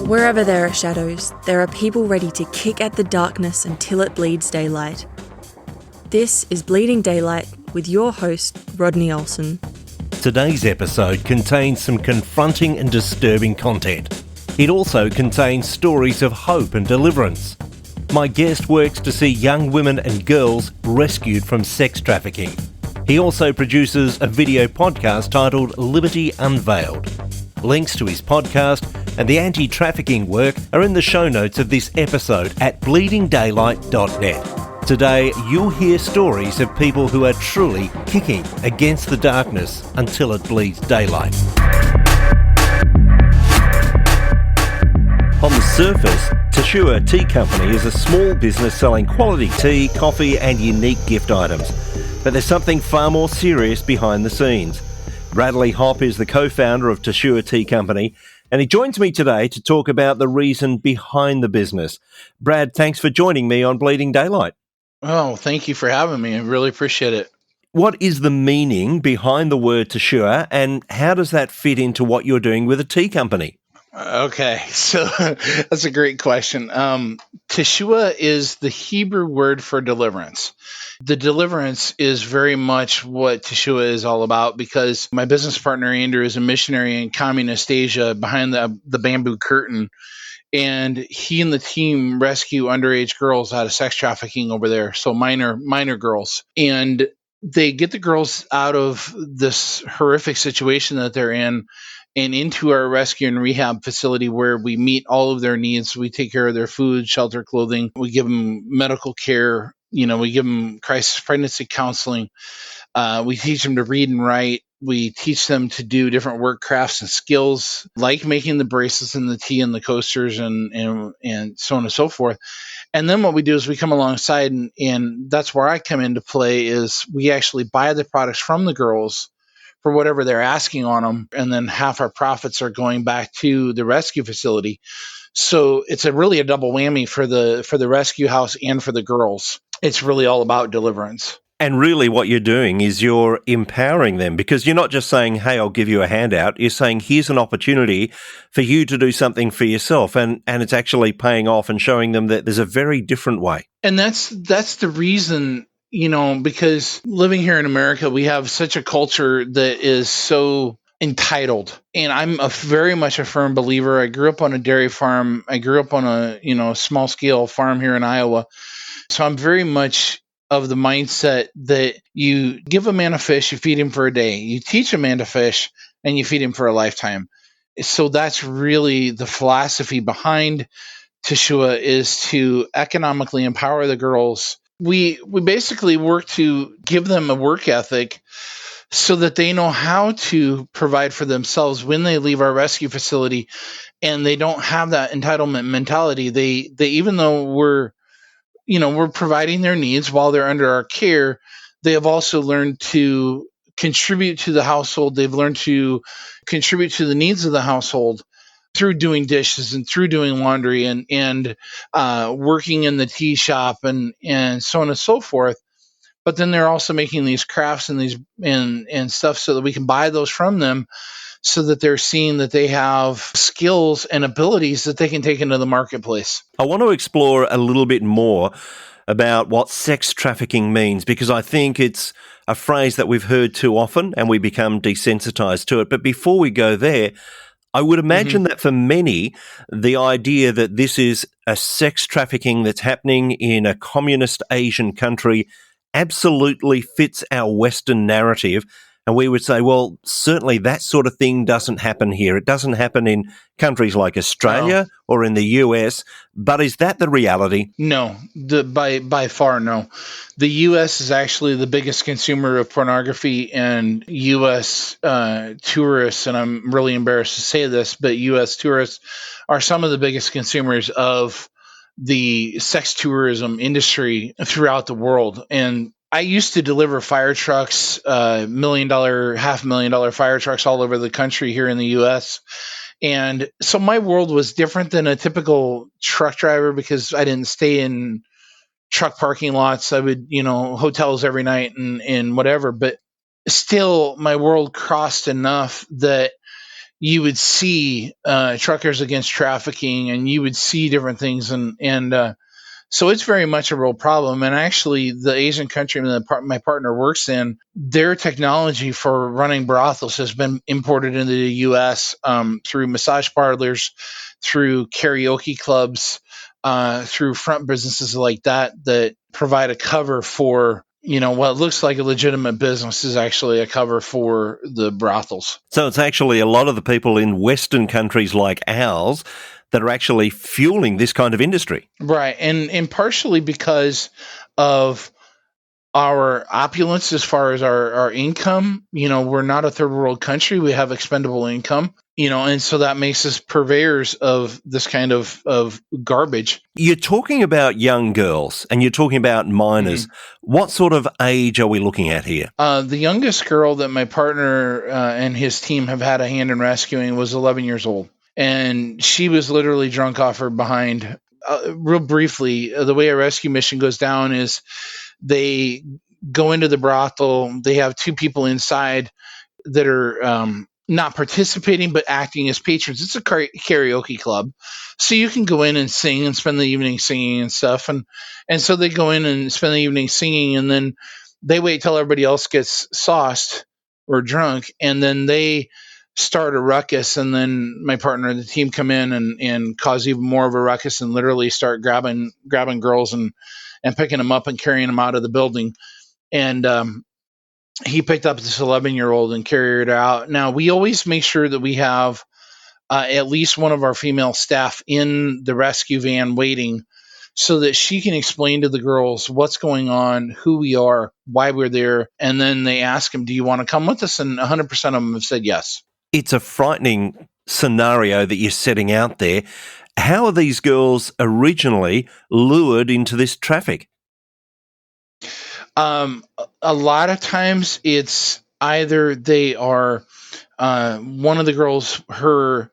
Wherever there are shadows, there are people ready to kick at the darkness until it bleeds daylight. This is Bleeding Daylight with your host, Rodney Olsen. Today's episode contains some confronting and disturbing content. It also contains stories of hope and deliverance. My guest works to see young women and girls rescued from sex trafficking. He also produces a video podcast titled Liberty Unveiled. Links to his podcast and the anti-trafficking work are in the show notes of this episode at bleedingdaylight.net. Today, you'll hear stories of people who are truly kicking against the darkness until it bleeds daylight. On the surface, Teshuah Tea Company is a small business selling quality tea, coffee and unique gift items. But there's something far more serious behind the scenes. Bradley Hopp is the co-founder of Teshuah Tea Company, and he joins me today to talk about the reason behind the business. Brad, thanks for joining me on Bleeding Daylight. Oh, thank you for having me. I really appreciate it. What is the meaning behind the word Teshuah, and how does that fit into what you're doing with a tea company? Okay, so that's a great question. Teshuah is the Hebrew word for deliverance. The deliverance is very much what Teshuah is all about, because my business partner, Andrew, is a missionary in communist Asia behind the bamboo curtain. And he and the team rescue underage girls out of sex trafficking over there, so minor girls. And they get the girls out of this horrific situation that they're in and into our rescue and rehab facility, where we meet all of their needs. We take care of their food, shelter, clothing. We give them medical care. We give them crisis pregnancy counseling. We teach them to read and write. We teach them to do different work crafts and skills, like making the bracelets and the tea and the coasters and so on and so forth. And then what we do is we come alongside, and that's where I come into play, is we actually buy the products from the girls for whatever they're asking on them, and then half our profits are going back to the rescue facility. So it's really a double whammy for the rescue house and for the girls. It's really all about deliverance. And really what you're doing is you're empowering them, because you're not just saying, hey, I'll give you a handout. You're saying, here's an opportunity for you to do something for yourself. And it's actually paying off and showing them that there's a very different way. And that's the reason, because living here in America, we have such a culture that is so entitled. And I'm very much a firm believer. I grew up on a dairy farm. I grew up on a, small scale farm here in Iowa. So I'm very much of the mindset that you give a man a fish, you feed him for a day. You teach a man to fish, and you feed him for a lifetime. So that's really the philosophy behind Teshuah, is to economically empower the girls. We basically work to give them a work ethic so that they know how to provide for themselves when they leave our rescue facility, and they don't have that entitlement mentality. They even though we're providing their needs while they're under our care, they have also learned to contribute to the household. They've learned to contribute to the needs of the household through doing dishes and through doing laundry and working in the tea shop and so on and so forth. But then they're also making these crafts and these and stuff so that we can buy those from them, so that they're seeing that they have skills and abilities that they can take into the marketplace. I want to explore a little bit more about what sex trafficking means, because I think it's a phrase that we've heard too often and we become desensitized to it. But before we go there, I would imagine that for many, the idea that this is a sex trafficking that's happening in a communist Asian country absolutely fits our Western narrative. And we would say, well, certainly that sort of thing doesn't happen here. It doesn't happen in countries like Australia or in the US. But is that the reality? No, by far, no. The US is actually the biggest consumer of pornography, and US tourists, and I'm really embarrassed to say this, but US tourists are some of the biggest consumers of the sex tourism industry throughout the world. And I used to deliver fire trucks, $1 million, $500,000 fire trucks all over the country here in the U.S. And so my world was different than a typical truck driver, because I didn't stay in truck parking lots. I would, hotels every night and whatever. But still, my world crossed enough that you would see truckers against trafficking, and you would see different things, and so it's very much a real problem. And actually, the Asian country that my partner works in, their technology for running brothels has been imported into the U.S. Through massage parlors, through karaoke clubs, through front businesses like that provide a cover for, what looks like a legitimate business is actually a cover for the brothels. So it's actually a lot of the people in Western countries like ours that are actually fueling this kind of industry. Right. And partially because of our opulence as far as our income. We're not a third world country. We have expendable income, and so that makes us purveyors of this kind of garbage. You're talking about young girls and you're talking about minors. Mm-hmm. What sort of age are we looking at here? The youngest girl that my partner and his team have had a hand in rescuing was 11 years old. And she was literally drunk off her behind. Real briefly, the way a rescue mission goes down is they go into the brothel. They have two people inside that are not participating but acting as patrons. It's a karaoke club, so you can go in and sing and spend the evening singing and stuff. And so they go in and spend the evening singing, and then they wait till everybody else gets sauced or drunk, and then they start a ruckus. And then my partner and the team come in and cause even more of a ruckus and literally start grabbing girls and picking them up and carrying them out of the building. And he picked up this 11-year-old and carried her out. Now, we always make sure that we have at least one of our female staff in the rescue van waiting so that she can explain to the girls what's going on, who we are, why we're there. And then they ask them, do you want to come with us? And 100% of them have said yes. It's a frightening scenario that you're setting out there. How are these girls originally lured into this traffic? A lot of times it's either they are one of the girls, her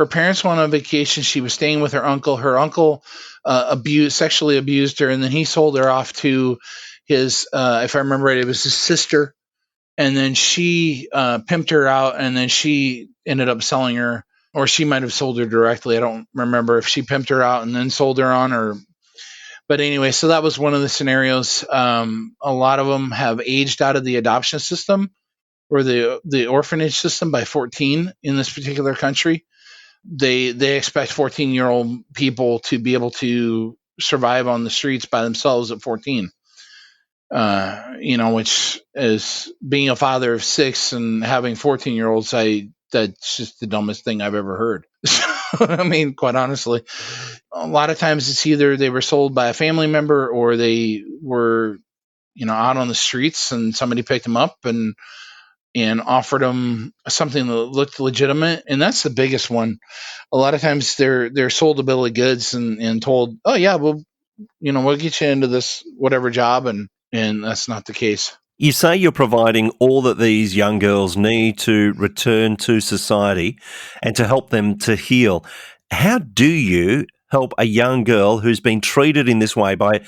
parents went on vacation. She was staying with her uncle. Her uncle sexually abused her, and then he sold her off to his, if I remember right, it was his sister. And then she pimped her out, and then she ended up selling her, or she might have sold her directly. I don't remember if she pimped her out and then sold her on. But anyway, so that was one of the scenarios. A lot of them have aged out of the adoption system or the orphanage system by 14 in this particular country. They expect 14-year-old people to be able to survive on the streets by themselves at 14. Which is, being a father of 6 and having 14-year-olds, that's just the dumbest thing I've ever heard. I mean, quite honestly, a lot of times it's either they were sold by a family member or they were, out on the streets and somebody picked them up and offered them something that looked legitimate. And that's the biggest one. A lot of times they're sold a bill of goods and told, oh yeah, we'll get you into this whatever job, and that's not the case. You say you're providing all that these young girls need to return to society and to help them to heal. How do you help a young girl who's been treated in this way by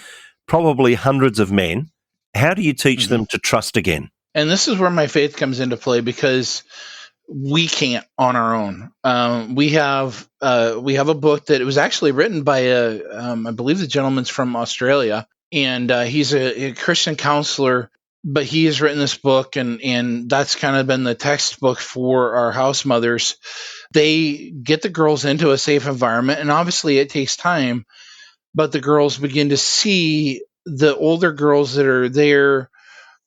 probably hundreds of men? How do you teach them to trust again? And this is where my faith comes into play, because we can't on our own. We have a book that it was actually written by I believe the gentleman's from Australia, and he's a Christian counselor, but he has written this book, and that's kind of been the textbook for our house mothers. They get the girls into a safe environment, and obviously it takes time, but the girls begin to see the older girls that are there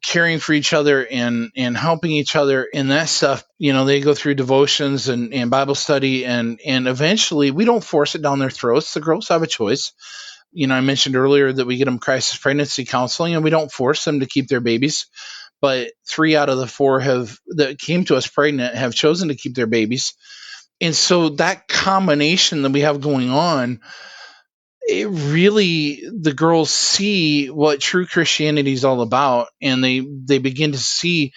caring for each other and helping each other and that stuff. They go through devotions and Bible study, and eventually we don't force it down their throats. The girls have a choice. I mentioned earlier that we get them crisis pregnancy counseling, and we don't force them to keep their babies, but 3 out of the 4 that came to us pregnant have chosen to keep their babies. And so that combination that we have going on, it really, the girls see what true Christianity is all about, and they begin to see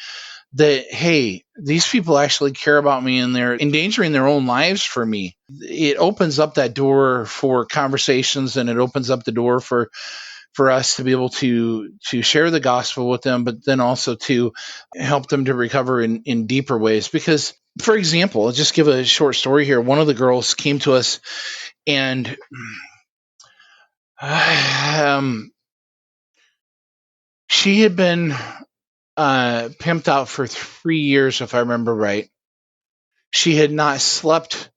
that, hey, these people actually care about me and they're endangering their own lives for me. It opens up that door for conversations, and it opens up the door for us to be able to share the gospel with them, but then also to help them to recover in deeper ways. Because For example, I'll just give a short story here. One of the girls came to us, and she had been pimped out for 3 years, if I remember right. She had not slept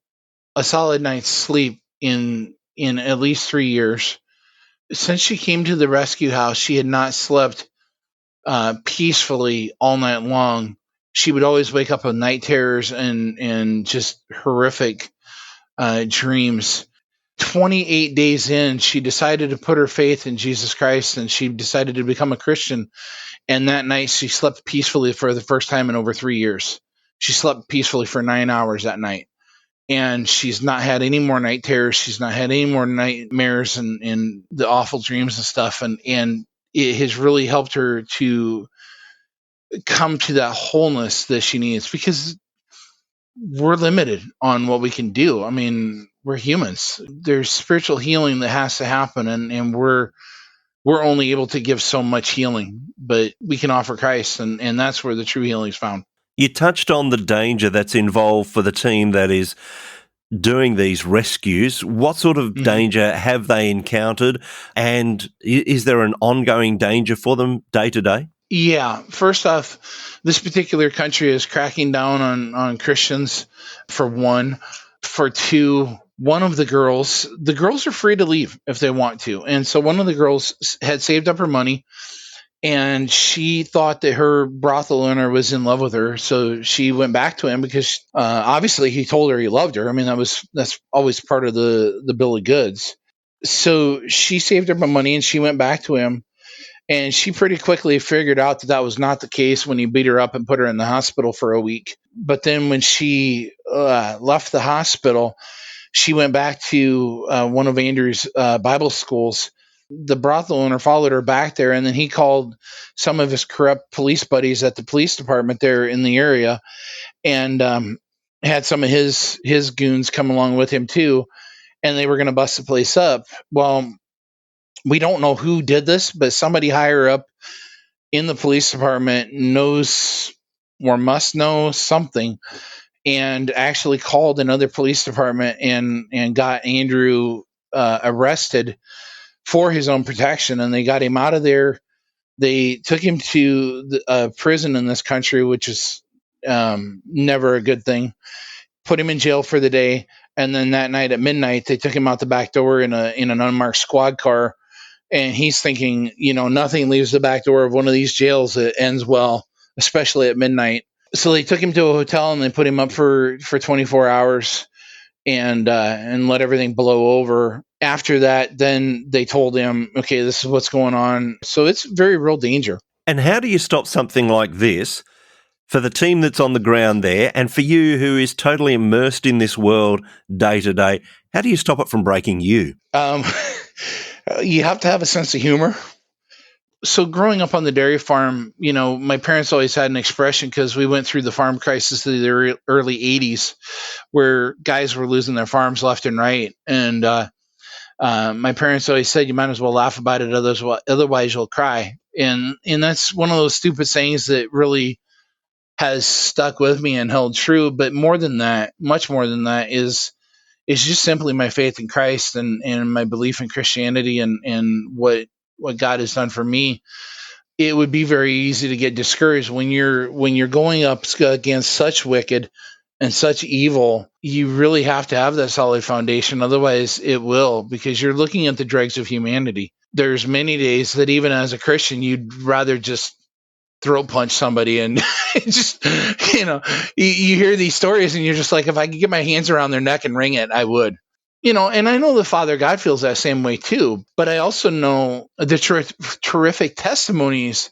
a solid night's sleep in at least 3 years. Since she came to the rescue house, she had not slept peacefully all night long. She would always wake up with night terrors and just horrific dreams. 28 days in, she decided to put her faith in Jesus Christ, and she decided to become a Christian. And that night, she slept peacefully for the first time in over 3 years. She slept peacefully for 9 hours that night. And she's not had any more night terrors. She's not had any more nightmares and the awful dreams and stuff. And it has really helped her to come to that wholeness that she needs, because we're limited on what we can do. I mean, we're humans. There's spiritual healing that has to happen, and we're only able to give so much healing, but we can offer Christ, and that's where the true healing is found. You touched on the danger that's involved for the team that is doing these rescues. What sort of danger have they encountered, and is there an ongoing danger for them day to day? Yeah. First off, this particular country is cracking down on Christians, for one. For two, one of the girls are free to leave if they want to. And so one of the girls had saved up her money, and she thought that her brothel owner was in love with her. So she went back to him because obviously he told her he loved her. I mean, that's always part of the bill of goods. So she saved up her money and she went back to him. And she pretty quickly figured out that was not the case when he beat her up and put her in the hospital for a week. But then when she left the hospital, she went back to one of Andrew's Bible schools. The brothel owner followed her back there, and then he called some of his corrupt police buddies at the police department there in the area, and had some of his goons come along with him too, and they were going to bust the place up. Well, we don't know who did this, but somebody higher up in the police department knows or must know something, and actually called another police department and got Andrew arrested for his own protection. And they got him out of there. They took him to the prison in this country, which is never a good thing. Put him in jail for the day, and then that night at midnight, they took him out the back door in an unmarked squad car. And he's thinking, nothing leaves the back door of one of these jails that ends well, especially at midnight. So they took him to a hotel and they put him up for 24 hours and let everything blow over. After that, then they told him, okay, this is what's going on. So it's very real danger. And how do you stop something like this for the team that's on the ground there, and for you who is totally immersed in this world day to day? How do you stop it from breaking you? You have to have a sense of humor. So growing up on the dairy farm, my parents always had an expression, because we went through the farm crisis of the early 80s where guys were losing their farms left and right. And my parents always said, you might as well laugh about it, otherwise you'll cry. And that's one of those stupid sayings that really has stuck with me and held true. But more than that, much more than that, is just simply my faith in Christ and my belief in Christianity and what God has done for me. It would be very easy to get discouraged when you're going up against such wicked and such evil. You really have to have that solid foundation. Otherwise it will, because you're looking at the dregs of humanity. There's many days that even as a Christian, you'd rather just throat punch somebody and just, you hear these stories and you're just like, if I could get my hands around their neck and wring it, I would. And I know the Father God feels that same way too, but I also know the terrific testimonies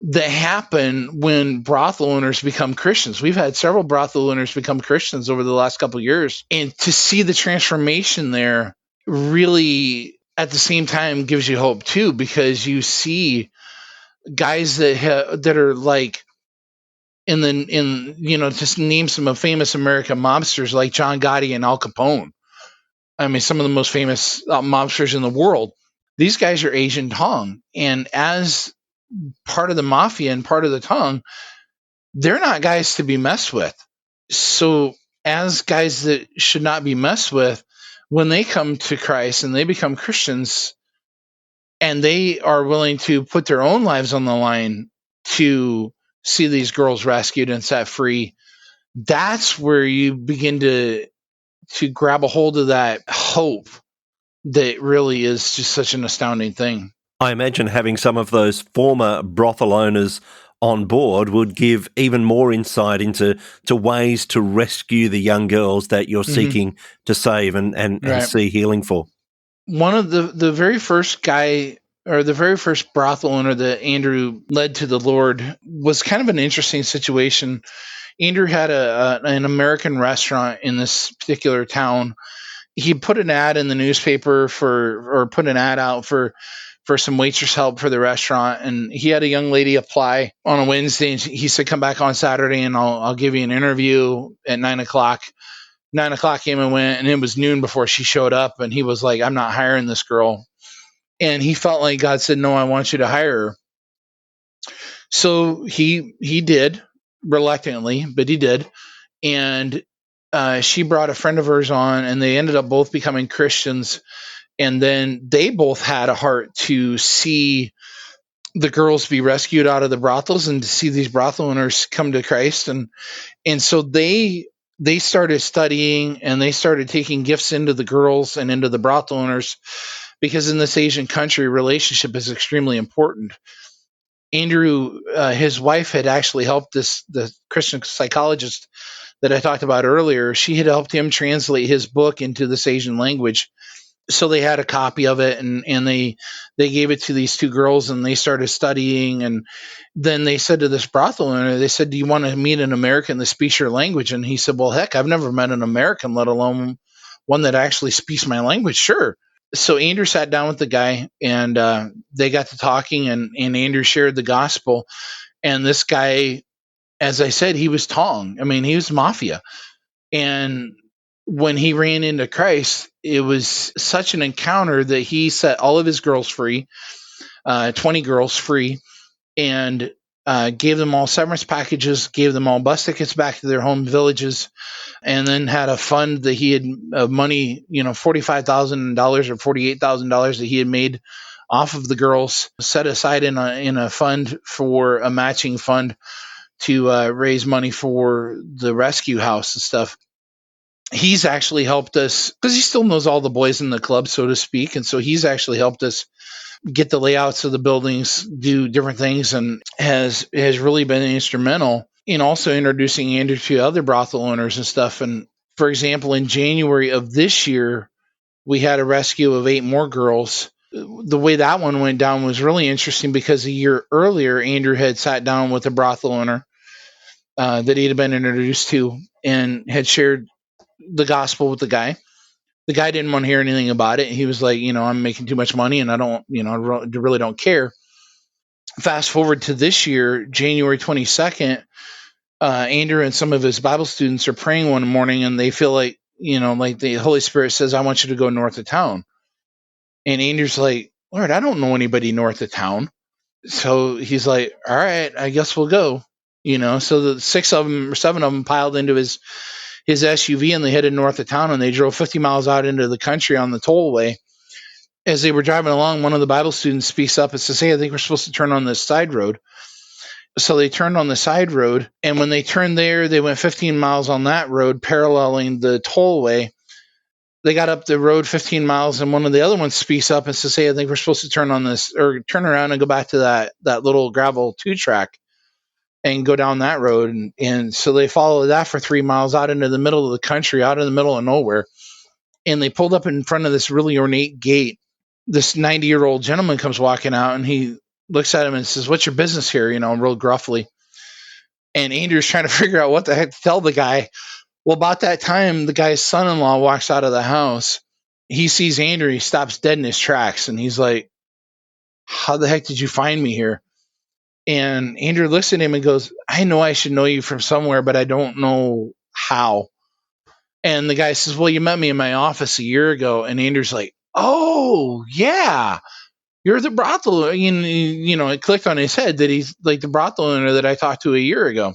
that happen when brothel owners become Christians. We've had several brothel owners become Christians over the last couple of years, and to see the transformation there really at the same time gives you hope too, because you see guys that are like just name some famous American mobsters like John Gotti and Al Capone. I mean, some of the most famous mobsters in the world. These guys are Asian Tong, and as part of the mafia and part of the Tong, they're not guys to be messed with. So as guys that should not be messed with, when they come to Christ and they become Christians and they are willing to put their own lives on the line to see these girls rescued and set free, that's where you begin to grab a hold of that hope that really is just such an astounding thing. I imagine having some of those former brothel owners on board would give even more insight into ways to rescue the young girls that you're seeking to save and Right. see healing for. One of the very first guy, or the very first brothel owner that Andrew led to the Lord, was kind of an interesting situation. Andrew had an American restaurant in this particular town. He put an ad in the newspaper or put an ad out for some waitress help for the restaurant, and he had a young lady apply on a Wednesday, and he said, "Come back on Saturday, and I'll give you an interview at 9:00." 9:00 came and went, and it was noon before she showed up, and he was like, "I'm not hiring this girl." And he felt like God said, "No, I want you to hire her." So he did, reluctantly, but he did. And she brought a friend of hers on, and they ended up both becoming Christians. And then they both had a heart to see the girls be rescued out of the brothels and to see these brothel owners come to Christ. And so they started studying, and they started taking gifts into the girls and into the brothel owners, because in this Asian country, relationship is extremely important. Andrew, his wife, had actually helped the Christian psychologist that I talked about earlier. She had helped him translate his book into this Asian language. So they had a copy of it, and they gave it to these two girls, and they started studying. And then they said to this brothel owner, they said, "Do you want to meet an American that speaks your language?" And he said, "Well, heck, I've never met an American, let alone one that actually speaks my language. Sure." So Andrew sat down with the guy, and they got to talking, and Andrew shared the gospel. And this guy, as I said, he was Tong. I mean, he was mafia. And when he ran into Christ, it was such an encounter that he set all of his girls free, 20 girls free, and gave them all severance packages, gave them all bus tickets back to their home villages, and then had a fund that he had money, $45,000 or $48,000 that he had made off of the girls, set aside in a fund for a matching fund to raise money for the rescue house and stuff. He's actually helped us, because he still knows all the boys in the club, so to speak. And so he's actually helped us get the layouts of the buildings, do different things, and has really been instrumental in also introducing Andrew to other brothel owners and stuff. And for example, in January of this year, we had a rescue of 8 more girls. The way that one went down was really interesting, because a year earlier, Andrew had sat down with a brothel owner that he had been introduced to, and had shared the gospel with the guy. The guy didn't want to hear anything about it. He was like, "I'm making too much money, and I don't, really don't care." Fast forward to this year, January 22nd, Andrew and some of his Bible students are praying one morning, and they feel like, like the Holy Spirit says, "I want you to go north of town." And Andrew's like, "Lord, I don't know anybody north of town." So he's like, "All right, I guess we'll go." So the 6 of them or 7 of them piled into his SUV, and they headed north of town, and they drove 50 miles out into the country on the tollway. As they were driving along, one of the Bible students speaks up and says, "Hey, I think we're supposed to turn on this side road." So they turned on the side road, and when they turned there, they went 15 miles on that road, paralleling the tollway. They got up the road 15 miles, and one of the other ones speaks up and says, "Hey, I think we're supposed to turn on this, or turn around and go back to that little gravel 2-track and go down that road." And so they followed that for 3 miles out into the middle of the country, out in the middle of nowhere. And they pulled up in front of this really ornate gate. This 90-year-old gentleman comes walking out, and he looks at him and says, "What's your business here?" Real gruffly. And Andrew's trying to figure out what the heck to tell the guy. Well, about that time, the guy's son-in-law walks out of the house. He sees Andrew. He stops dead in his tracks, and he's like, "How the heck did you find me here?" And Andrew looks at him and goes, "I know I should know you from somewhere, but I don't know how." And the guy says, "Well, you met me in my office a year ago." And Andrew's like, "Oh, yeah, you're the brothel." It clicked on his head that he's like the brothel owner that I talked to a year ago.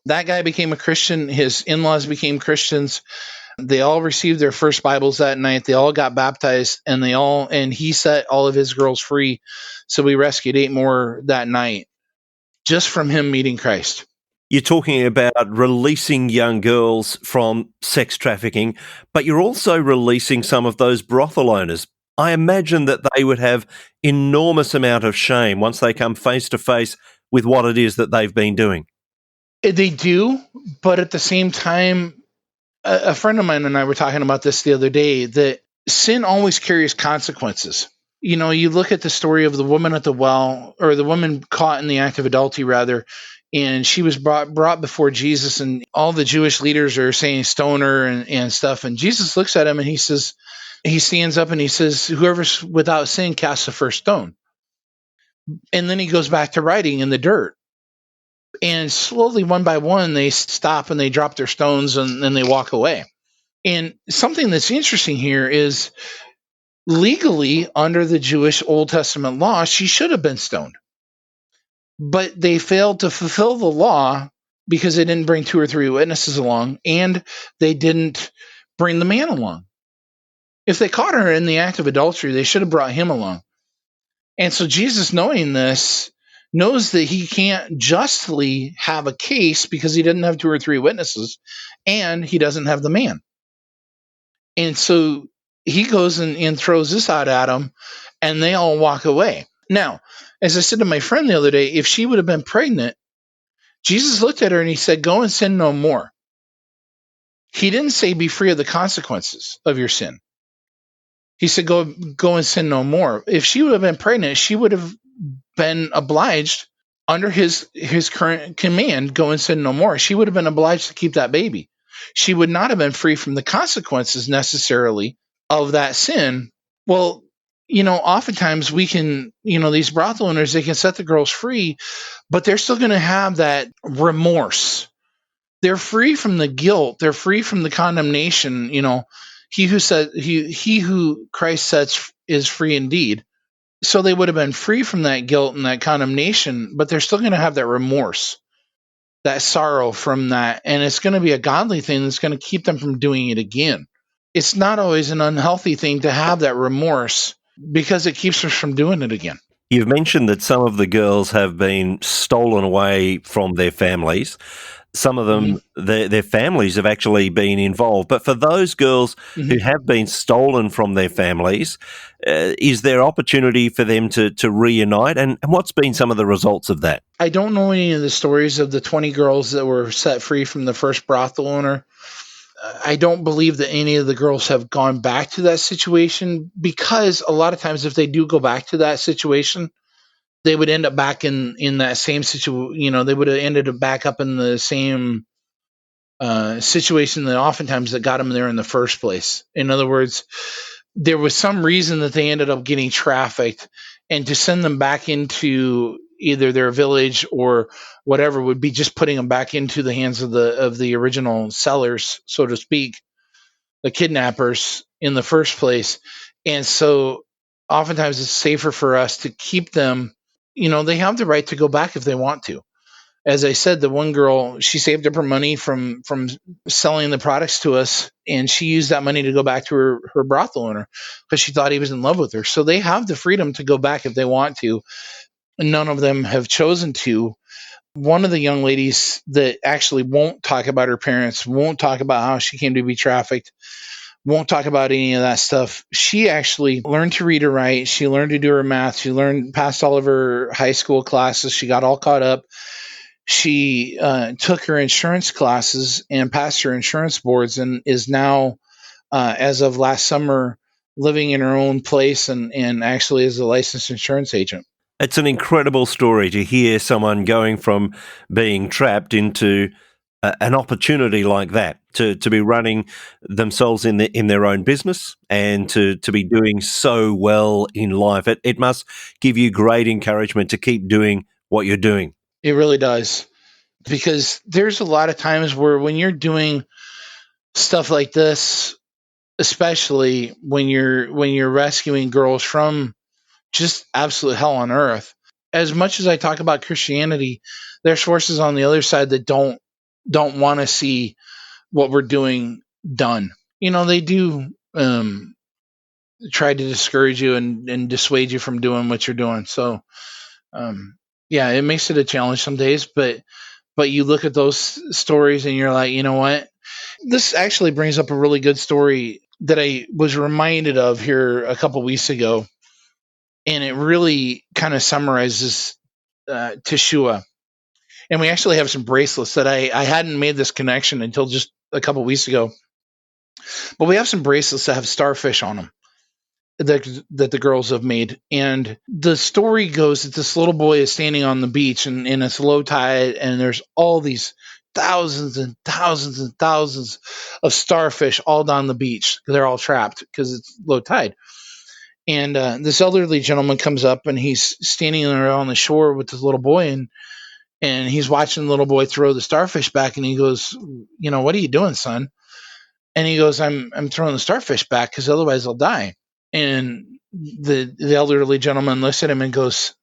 That guy became a Christian. His in-laws became Christians. They all received their first Bibles that night. They all got baptized, and he set all of his girls free. So we rescued 8 more that night just from him meeting Christ. You're talking about releasing young girls from sex trafficking, but you're also releasing some of those brothel owners. I imagine that they would have enormous amount of shame once they come face to face with what it is that they've been doing. They do, but at the same time, a friend of mine and I were talking about this the other day, that sin always carries consequences. You know, you look at the story of the woman at the well, or the woman caught in the act of adultery, rather, and she was brought before Jesus, and all the Jewish leaders are saying stone her and stuff. And Jesus looks at him and he stands up and he says, whoever's without sin casts the first stone. And then he goes back to writing in the dirt. And slowly, one by one, they stop and they drop their stones and then they walk away. And something that's interesting here is, legally, under the Jewish Old Testament law, she should have been stoned. But they failed to fulfill the law because they didn't bring 2 or 3 witnesses along, and they didn't bring the man along. If they caught her in the act of adultery, they should have brought him along. And so Jesus, knowing this, knows that he can't justly have a case because he didn't have 2 or 3 witnesses, and he doesn't have the man. And so he goes and throws this out at him, and they all walk away. Now, as I said to my friend the other day, if she would have been pregnant, Jesus looked at her and he said, go and sin no more. He didn't say be free of the consequences of your sin. He said, go and sin no more. If she would have been pregnant, she would have been obliged under his current command, go and sin no more. She would have been obliged to keep that baby. She would not have been free from the consequences necessarily of that sin. Well, you know, oftentimes we can, you know, these brothel owners, they can set the girls free, but they're still going to have that remorse. They're free from the guilt. They're free from the condemnation. You know, he who Christ sets is free indeed. So they would have been free from that guilt and that condemnation, but they're still going to have that remorse, that sorrow from that. And it's going to be a godly thing that's going to keep them from doing it again. It's not always an unhealthy thing to have that remorse because it keeps us from doing it again. You've mentioned that some of the girls have been stolen away from their families. Some of them, their families have actually been involved. But for those girls who have been stolen from their families, is there opportunity for them to reunite? And what's been some of the results of that? I don't know any of the stories of the 20 girls that were set free from the first brothel owner. I don't believe that any of the girls have gone back to that situation, because a lot of times if they do go back to that situation, they would end up back in that same situation. You know, they would have ended up back up in the same situation that oftentimes that got them there in the first place. In other words, there was some reason that they ended up getting trafficked, and to send them back into either their village or whatever would be just putting them back into the hands of the original sellers, so to speak, the kidnappers in the first place. And so oftentimes it's safer for us to keep them. You know, they have the right to go back if they want to. As I said, the one girl, she saved up her money from selling the products to us, and she used that money to go back to her brothel owner because she thought he was in love with her. So they have the freedom to go back if they want to. None of them have chosen to. One of the young ladies that actually won't talk about her parents, won't talk about how she came to be trafficked, won't talk about any of that stuff. She actually learned to read and write. She learned to do her math. She passed all of her high school classes. She got all caught up. She took her insurance classes and passed her insurance boards, and is now, as of last summer, living in her own place and actually is a licensed insurance agent. It's an incredible story to hear someone going from being trapped into an opportunity like that, to be running themselves in their own business and to be doing so well in life. It must give you great encouragement to keep doing what you're doing. It really does, because there's a lot of times where when you're doing stuff like this, especially when you're rescuing girls from just absolute hell on earth, as much as I talk about Christianity, there's forces on the other side that don't don't want to see what we're doing done. They do try to discourage you and dissuade you from doing what you're doing. So, yeah, it makes it a challenge some days, but you look at those stories and you're like, you know what? This actually brings up a really good story that I was reminded of here a couple weeks ago, and it really kind of summarizes Teshuah. And we actually have some bracelets that I hadn't made this connection until just a couple weeks ago. But we have some bracelets that have starfish on them that the girls have made. And the story goes that this little boy is standing on the beach and it's low tide, and there's all these thousands and thousands and thousands of starfish all down the beach. They're all trapped because it's low tide. And this elderly gentleman comes up and he's standing there on the shore with this little boy, and he's watching the little boy throw the starfish back, and he goes, what are you doing, son? And he goes, I'm throwing the starfish back because otherwise they'll die. And the elderly gentleman looks at him and goes,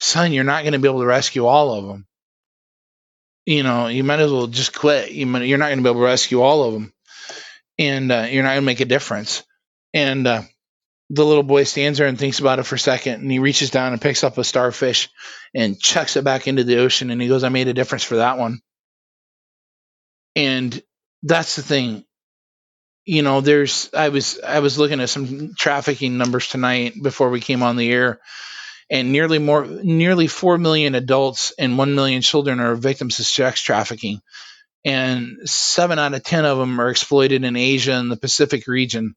son, you're not going to be able to rescue all of them. You might as well just quit. You're not going to be able to rescue all of them. And you're not going to make a difference. And the little boy stands there and thinks about it for a second. And he reaches down and picks up a starfish and chucks it back into the ocean. And he goes, I made a difference for that one. And that's the thing. I was looking at some trafficking numbers tonight before we came on the air, and nearly 4 million adults and 1 million children are victims of sex trafficking, and 7 out of 10 of them are exploited in Asia and the Pacific region.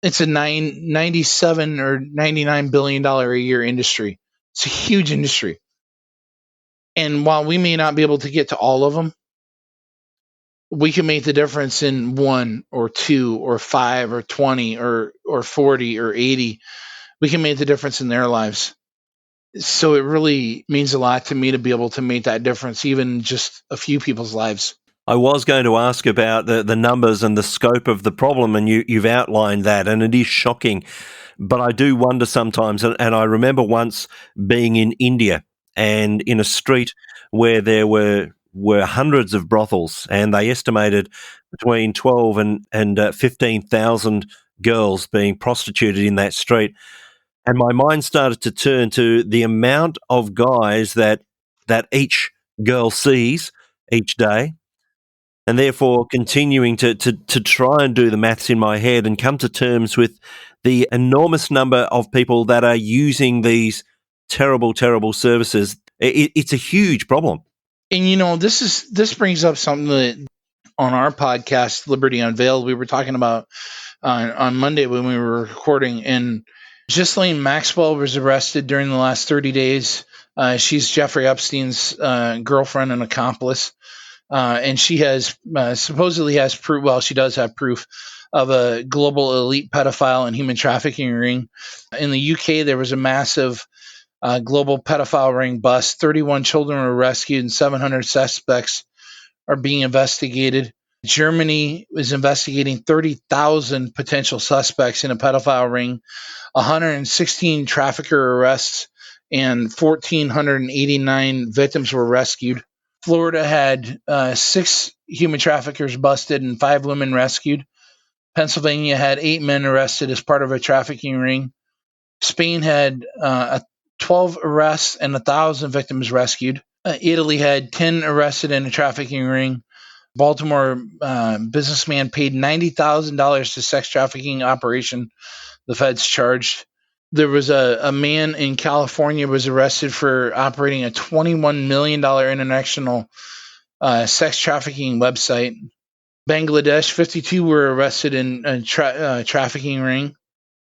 It's a 97 or $99 billion a year industry. It's a huge industry. And while we may not be able to get to all of them, we can make the difference in 1 or 2 or 5 or 20 or 40 or 80. We can make the difference in their lives. So it really means a lot to me to be able to make that difference, even just a few people's lives. I was going to ask about the numbers and the scope of the problem, and you've outlined that, and it is shocking. But I do wonder sometimes, and I remember once being in India and in a street where there were hundreds of brothels, and they estimated between 12 and 15,000 girls being prostituted in that street. And my mind started to turn to the amount of guys that each girl sees each day, and therefore continuing to try and do the maths in my head and come to terms with the enormous number of people that are using these terrible, terrible services. It's a huge problem. And this brings up something that on our podcast, Liberty Unveiled, we were talking about on Monday when we were recording. And Ghislaine Maxwell was arrested during the last 30 days. She's Jeffrey Epstein's girlfriend and accomplice. And she has supposedly has proof. Well, she does have proof of a global elite pedophile and human trafficking ring. In the UK, there was a massive global pedophile ring bust. 31 children were rescued and 700 suspects are being investigated. Germany is investigating 30,000 potential suspects in a pedophile ring, 116 trafficker arrests, and 1,489 victims were rescued. Florida had 6 human traffickers busted and 5 women rescued. Pennsylvania had 8 men arrested as part of a trafficking ring. Spain had 12 arrests and 1,000 victims rescued. Italy had 10 arrested in a trafficking ring. Baltimore businessman paid $90,000 to sex trafficking operation. The feds charged. There was a man in California was arrested for operating a $21 million international sex trafficking website. Bangladesh, 52 were arrested in a trafficking ring.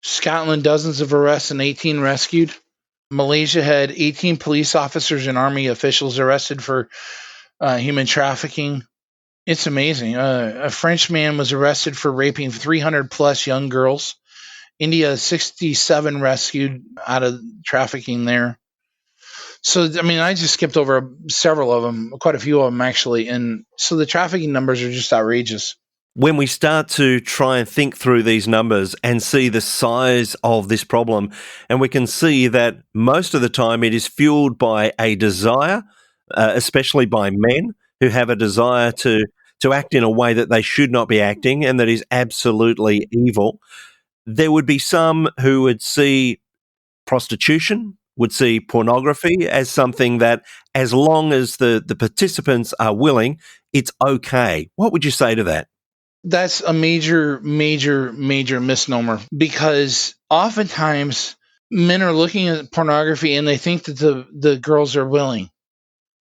Scotland, dozens of arrests and 18 rescued. Malaysia had 18 police officers and army officials arrested for human trafficking. It's amazing. A French man was arrested for raping 300 plus young girls. India, 67 rescued out of trafficking there. So, I mean, I just skipped over several of them, quite a few of them actually. And so the trafficking numbers are just outrageous. When we start to try and think through these numbers and see the size of this problem, and we can see that most of the time it is fueled by a desire, especially by men, who have a desire to act in a way that they should not be acting and that is absolutely evil. There would be some who would see prostitution, would see pornography as something that, as long as the participants are willing, it's okay. What would you say to that? That's a major, major, major misnomer, because oftentimes men are looking at pornography and they think that the girls are willing,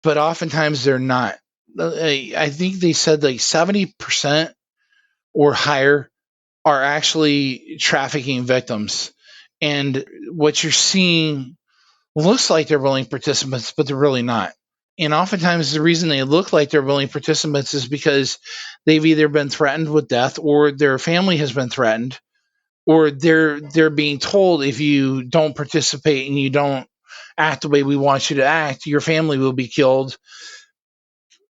but oftentimes they're not. I think they said like 70% or higher are actually trafficking victims. And what you're seeing looks like they're willing participants, but they're really not. And oftentimes the reason they look like they're willing participants is because they've either been threatened with death, or their family has been threatened, or they're being told, if you don't participate and you don't act the way we want you to act, your family will be killed.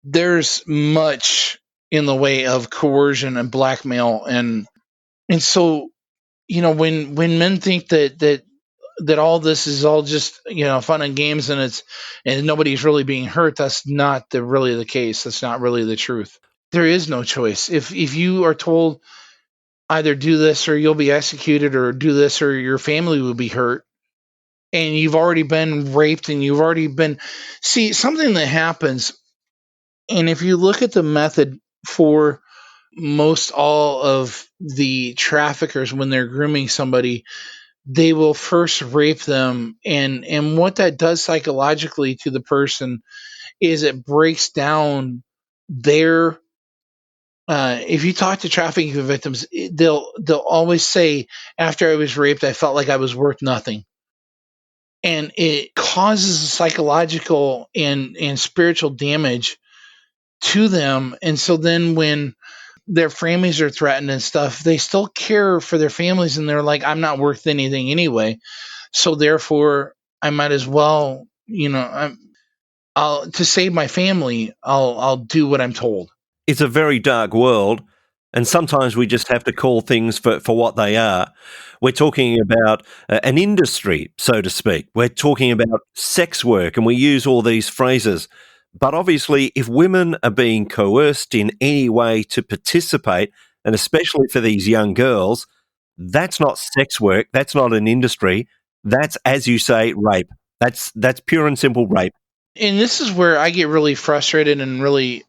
There's much in the way of coercion and blackmail, and so, when men think that all this is all just, fun and games, and nobody's really being hurt, that's not really the case. That's not really the truth. There is no choice. If you are told either do this or you'll be executed, or do this or your family will be hurt, and you've already been raped, and you've already been, see, something that happens, and if you look at the method for most all of the traffickers when they're grooming somebody, they will first rape them, and what that does psychologically to the person is it breaks down their, if you talk to trafficking victims, they'll always say, after I was raped, I felt like I was worth nothing. And it causes psychological and spiritual damage to them. And so then when their families are threatened and stuff, they still care for their families, and they're like, I'm not worth anything anyway. So therefore, I might as well, I'll, to save my family, I'll do what I'm told. It's a very dark world, and sometimes we just have to call things for what they are. We're talking about an industry, so to speak. We're talking about sex work, and we use all these phrases. But obviously, if women are being coerced in any way to participate, and especially for these young girls, that's not sex work. That's not an industry. That's, as you say, rape. That's pure and simple rape. And this is where I get really frustrated and really,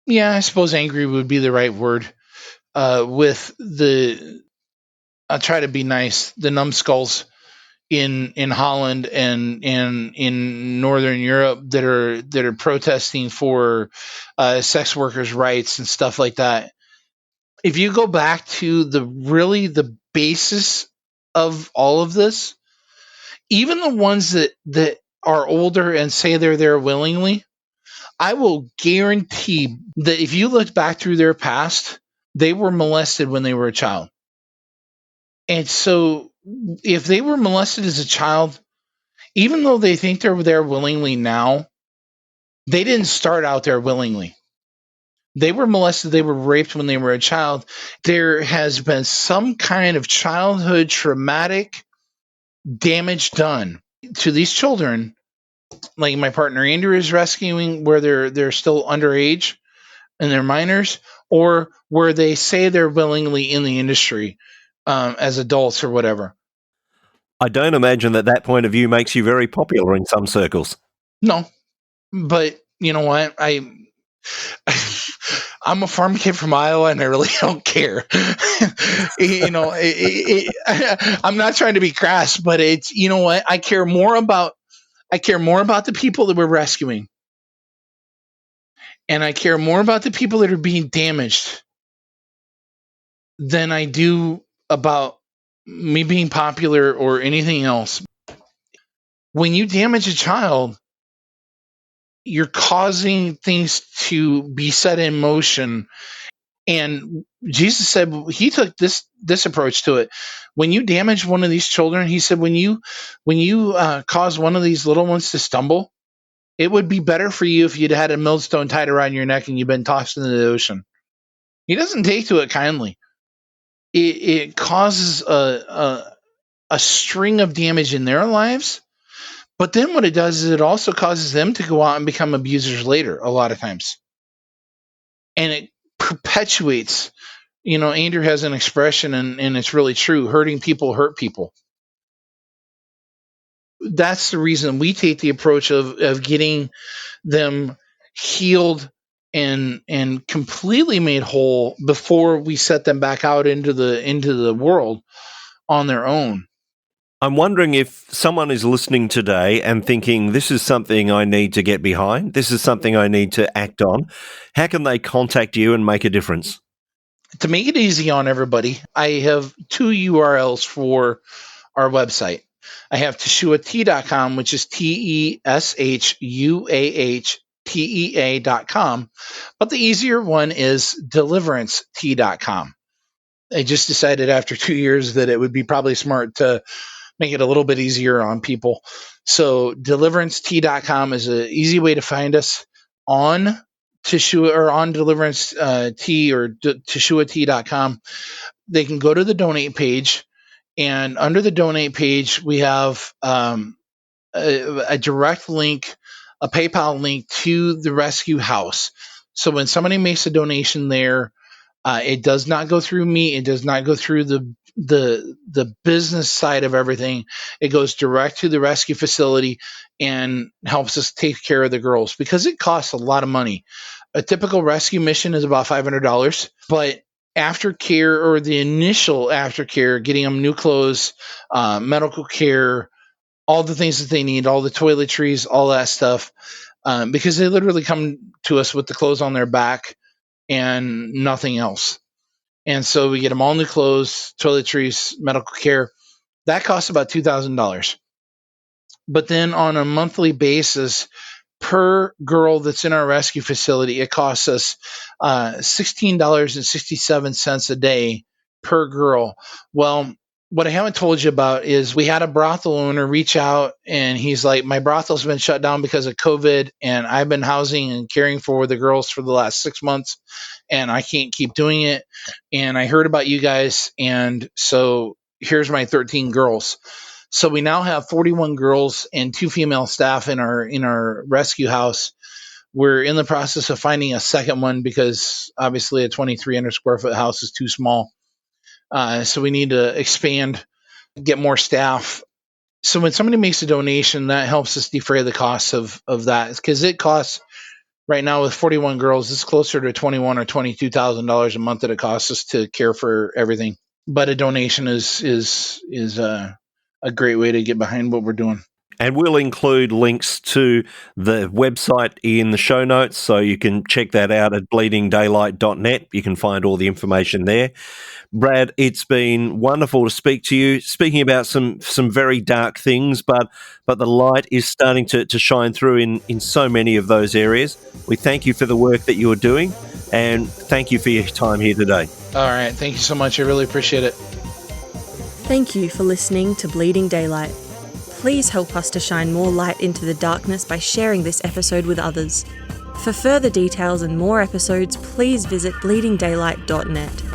yeah, I suppose angry would be the right word, with I'll try to be nice, the numbskulls in Holland and in Northern Europe that are protesting for sex workers' rights and stuff like that. If you go back to the basis of all of this, even the ones that are older and say they're there willingly, I will guarantee that if you look back through their past, they were molested when they were a child. And so if they were molested as a child, even though they think they're there willingly now, they didn't start out there willingly. They were molested, they were raped when they were a child. There has been some kind of childhood traumatic damage done to these children, like my partner Andrew is rescuing, where they're still underage and they're minors, or where they say they're willingly in the industry as adults or whatever. I don't imagine that point of view makes you very popular in some circles. No, but you know what? I'm a farm kid from Iowa, and I really don't care. I'm not trying to be crass, but it's, you know what? I care more about the people that we're rescuing, and I care more about the people that are being damaged than I do about me being popular or anything else. When you damage a child, you're causing things to be set in motion. And Jesus said he took this approach to it. When you damage one of these children, he said, when you cause one of these little ones to stumble, it would be better for you if you'd had a millstone tied around your neck and you've been tossed into the ocean. He doesn't take to it kindly. It causes a string of damage in their lives, But then what it does is it also causes them to go out and become abusers later, a lot of times. And it perpetuates, Andrew has an expression, and it's really true: hurting people hurt people. That's the reason we take the approach of getting them healed and completely made whole before we set them back out into the world on their own. I'm wondering if someone is listening today and thinking, this is something I need to get behind, this is something I need to act on. How can they contact you and make a difference? To make it easy on everybody, I have 2 URLs for our website. I have teshuahtea.com, which is TESHUAHTEA.com. But the easier one is DeliveranceTea.com. I just decided after 2 years that it would be probably smart to make it a little bit easier on people. So DeliveranceTea.com is an easy way to find us on Teshuah or on Deliverance Tea or TeshuahTea.com. They can go to the donate page, and under the donate page, we have a direct link, a PayPal link to the rescue house. So when somebody makes a donation there, it does not go through me. It does not go through the business side of everything. It goes direct to the rescue facility and helps us take care of the girls, because it costs a lot of money. A typical rescue mission is about $500, but aftercare, or the initial aftercare, getting them new clothes, medical care, all the things that they need, all the toiletries, all that stuff, because they literally come to us with the clothes on their back and nothing else. And so we get them all new clothes, toiletries, medical care. That costs about $2,000. But then on a monthly basis, per girl that's in our rescue facility, it costs us $16.67 a day per girl. Well, what I haven't told you about is we had a brothel owner reach out, and he's like, my brothel's been shut down because of COVID, and I've been housing and caring for the girls for the last 6 months, and I can't keep doing it. And I heard about you guys, and so here's my 13 girls. So we now have 41 girls and 2 female staff in our rescue house. We're in the process of finding a second one, because obviously a 2,300 square foot house is too small. So we need to expand, get more staff. So when somebody makes a donation, that helps us defray the costs of that, because it costs right now with 41 girls, it's closer to $21,000 or $22,000 a month that it costs us to care for everything. But a donation is a great way to get behind what we're doing. And we'll include links to the website in the show notes, so you can check that out at bleedingdaylight.net. You can find all the information there. Brad, it's been wonderful to speak to you, speaking about some very dark things, but the light is starting to shine through in so many of those areas. We thank you for the work that you are doing, and thank you for your time here today. All right. Thank you so much. I really appreciate it. Thank you for listening to Bleeding Daylight. Please help us to shine more light into the darkness by sharing this episode with others. For further details and more episodes, please visit bleedingdaylight.net.